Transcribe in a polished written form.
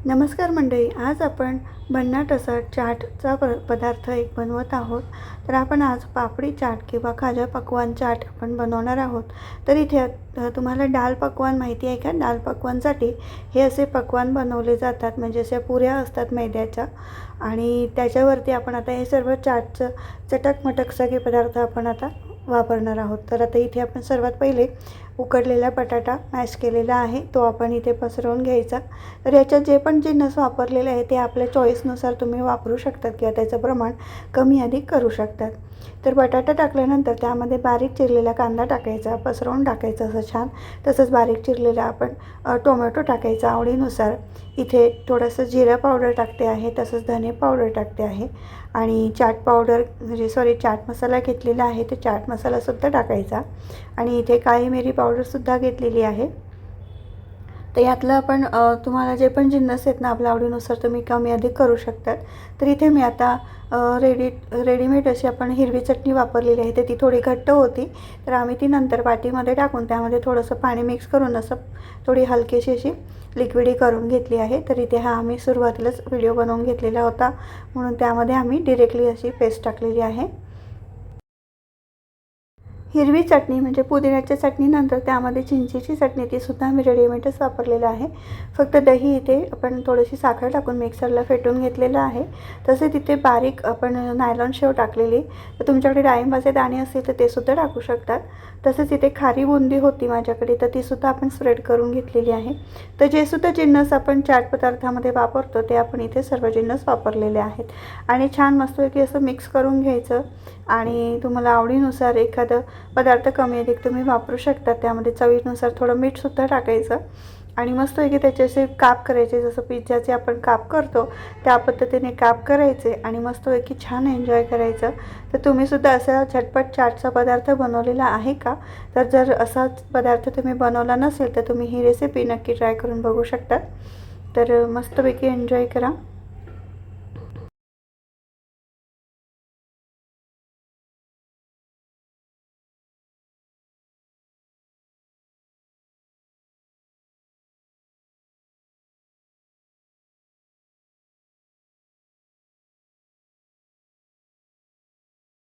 नमस्कार मंडळी, आज आपण भन्नाट असा चाटचा पदार्थ एक बनवत आहोत. तर आपण आज पापडी चाट किंवा खाजा पकवान चाट आपण बनवणार आहोत. तर इथे तुम्हाला दाल पकवान माहिती आहे का? दाल पकवानसाठी हे असे पकवान बनवले जातात, म्हणजे अशा पुऱ्या असतात मैद्याच्या आणि त्याच्यावरती आपण आता हे सर्व चाटचं चटक-मटक सगळे पदार्थ आपण आता वापरणार आहोत. तर आता इथे आपण सर्वात पहिले उकडलेला बटाटा मॅश केलेला आहे तो आपण इथे पसरवून घ्यायचा. तर याच्यात जे पण जिन्नस वापरलेले आहे ते आपल्या चॉईसनुसार तुम्ही वापरू शकतात किंवा त्याचं प्रमाण कमी अधिक करू शकतात. तर बटाटा टाकल्यानंतर त्यामध्ये बारीक चिरलेला कांदा टाकायचा, पसरवून टाकायचा असं छान. तसंच बारीक चिरलेला आपण टोमॅटो टाकायचा आवडीनुसार. इथे थोडंसं जिरा पावडर टाकते आहे, तसंच धने पावडर टाकते आहे आणि चाट पावडर चाट मसाला घेतलेला आहे, ते चाट मसालासुद्धा टाकायचा आणि इथे काळी मिरी पावडरसुद्धा घेतलेली आहे. तर यातलं आपण तुम्हाला जे पण जिन्नस आहेत ना आपल्या आवडीनुसार तुम्ही कमी अधिक करू शकतात. तर इथे मी आता रेडीमेड अशी आपण हिरवी चटणी वापरलेली आहे, तर ती थोडी घट्ट होती. तर आम्ही ती नंतर वाटीमध्ये टाकून त्यामध्ये थोडंसं पाणी मिक्स करून असं थोडी हलकीशी अशी लिक्विडी करून घेतली आहे. तर इथे हा आम्ही सुरुवातीलाच व्हिडिओ बनवून घेतलेला होता, म्हणून त्यामध्ये आम्ही डिरेक्टली अशी पेस्ट टाकलेली आहे. हिरवी चटणी म्हणजे पुदिन्याच्या चटणीनंतर त्यामध्ये चिंचेची चटणी तीसुद्धा मी रेडीमेडच वापरलेलं आहे. फक्त दही इथे आपण थोडीशी साखर टाकून मिक्सरला फेटून घेतलेलं आहे. तसेच तिथे बारीक आपण नायलॉन शेव टाकलेली. तर तुमच्याकडे डाळिंबाचे दाणे असतील तर ते सुद्धा टाकू शकतात. तसेच इथे खारी बुंदी होती माझ्याकडे, तर तीसुद्धा आपण स्प्रेड करून घेतलेली आहे. तर जे सुद्धा जिन्नस आपण चाट पदार्थामध्ये वापरतो ते आपण इथे सर्व जिन्नस वापरलेले आहेत आणि छान मस्तपैकी असं मिक्स करून घ्यायचं आणि तुम्हाला आवडीनुसार एखादं पदार्थ कमी अधिक तुम्ही वापरू शकता. त्यामध्ये चवीनुसार थोडं मीठसुद्धा टाकायचं आणि मस्तपैकी त्याचे असे काप करायचे, जसं पिझ्झाचे आपण काप करतो त्या पद्धतीने काप करायचे आणि मस्तपैकी छान एन्जॉय करायचं. तर तुम्हीसुद्धा असा झटपट चाटचा पदार्थ बनवलेला आहे का? तर जर असाच पदार्थ तुम्ही बनवला नसेल तर तुम्ही ही रेसिपी नक्की ट्राय करून बघू शकता. तर मस्तपैकी एन्जॉय करा.